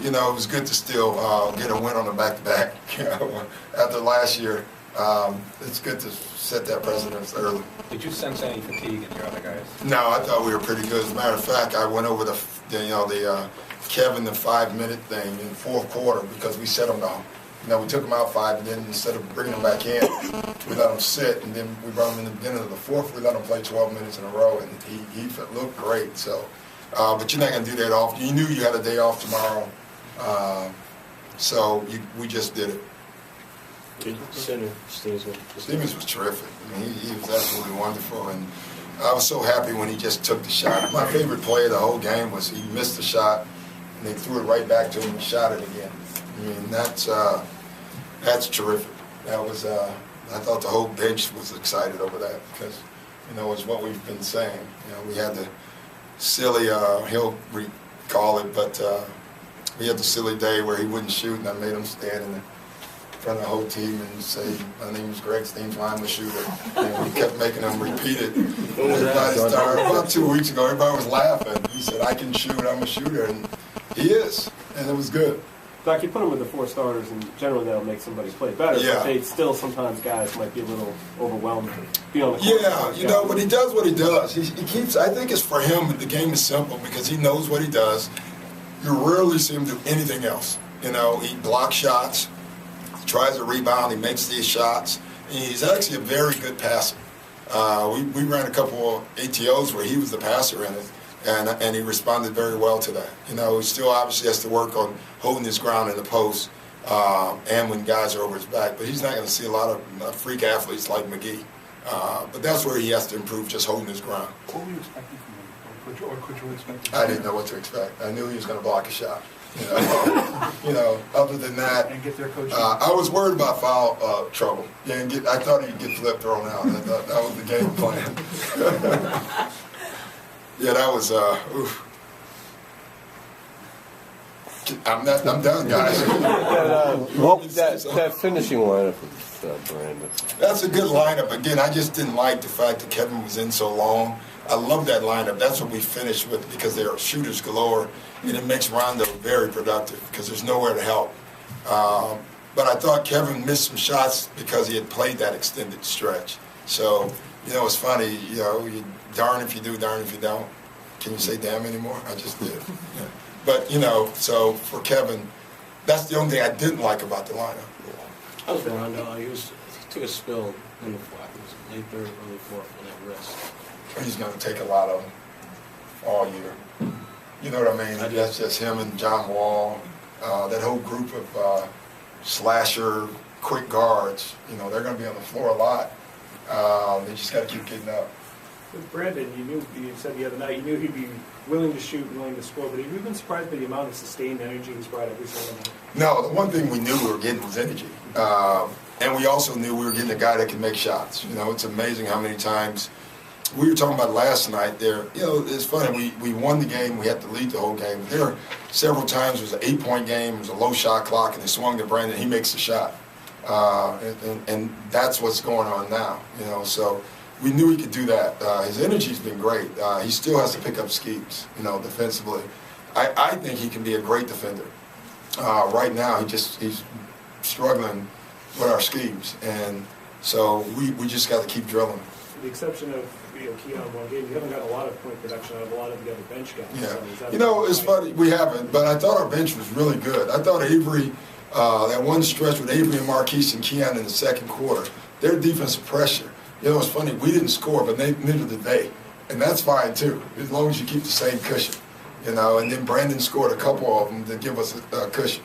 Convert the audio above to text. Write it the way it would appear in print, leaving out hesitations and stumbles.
you know, it was good to still get a win on the back-to-back. You know, after last year, it's good to set that precedence early. Did you sense any fatigue in your other guys? No, I thought we were pretty good. As a matter of fact, I went over the Kevin the 5-minute thing in the fourth quarter because we set him down. You know, we took him out 5, and then instead of bringing him back in, we let him sit, and then we brought him in the beginning of the fourth. We let him play 12 minutes in a row, and he looked great. So, but you're not going to do that often. You knew you had a day off tomorrow, so we just did it. Center, Stiemsma was terrific. I mean, he was absolutely wonderful, and I was so happy when he just took the shot. My favorite play of the whole game was he missed the shot, and they threw it right back to him and shot it again. I mean, that's terrific. That was I thought the whole bench was excited over that because, you know, it's what we've been saying. You know, we had the silly, he'll recall it, but we had the silly day where he wouldn't shoot, and I made him stand in front of the whole team and say, "My name is Greg Stiemsma, I'm the shooter." And we kept making him repeat it. Everybody started, about 2 weeks ago, everybody was laughing. He said, "I can shoot, I'm a shooter," and he is, and it was good. Doc, you put them with the 4 starters, and generally that'll make somebody play better. Yeah. But they still, sometimes guys might be a little overwhelmed. Be on the court. Yeah, you know, but he does what he does. He keeps. I think it's for him. The game is simple because he knows what he does. You rarely see him do anything else. You know, he blocks shots, he tries to rebound, he makes these shots. And he's actually a very good passer. We ran a couple of ATOs where he was the passer in it. And he responded very well to that. You know, he still obviously has to work on holding his ground in the post and when guys are over his back. But he's not going to see a lot of freak athletes like McGee. But that's where he has to improve, just holding his ground. What were you expecting from him? Or could you expect? I didn't know what to expect. I knew he was going to block a shot. You know, other than that, And get their coaching. I was worried about foul trouble. Yeah, and I thought he'd get Flip thrown out. I thought that was the game plan. Yeah, that was, oof. I'm done, guys. that finishing lineup with Brandon. That's a good lineup. Again, I just didn't like the fact that Kevin was in so long. I love that lineup. That's what we finished with because they are shooters galore, and it makes Rondo very productive because there's nowhere to help. But I thought Kevin missed some shots because he had played that extended stretch. So, you know, it's funny, you know, you darn if you do, darn if you don't. Can you say damn anymore? I just did. Yeah. But, you know, so for Kevin, that's the only thing I didn't like about the lineup. I was Rondo. He took a spill in the fourth. It was late third, early fourth on that wrist. He's going to take a lot of them all year. You know what I mean? That's just him and John Wall. That whole group of slasher, quick guards, you know, they're going to be on the floor a lot. They just got to keep getting up. With Brandon, you said the other night, you knew he'd be willing to shoot, willing to score, but have you been surprised by the amount of sustained energy he's brought every single night? No, the one thing we knew we were getting was energy. And we also knew we were getting a guy that can make shots. You know, it's amazing how many times we were talking about last night there. You know, it's funny, we won the game, we had to lead the whole game. But there were several times it was an 8-point game, it was a low shot clock, and they swung to Brandon, he makes the shot. And that's what's going on now, you know, so we knew he could do that. His energy's been great. He still has to pick up schemes, you know, defensively. I think he can be a great defender. Right now, he's struggling with our schemes, and so we just got to keep drilling. With the exception of Keon one game, you haven't got a lot of point production out of a lot of the other bench guys. Yeah, So you know, it's funny, we haven't, but I thought our bench was really good. I thought Avery, that one stretch with Avery and Marquise and Keon in the second quarter, their defensive pressure. You know, it's funny, we didn't score, but neither did they. And that's fine, too, as long as you keep the same cushion. You know, and then Brandon scored a couple of them to give us a cushion.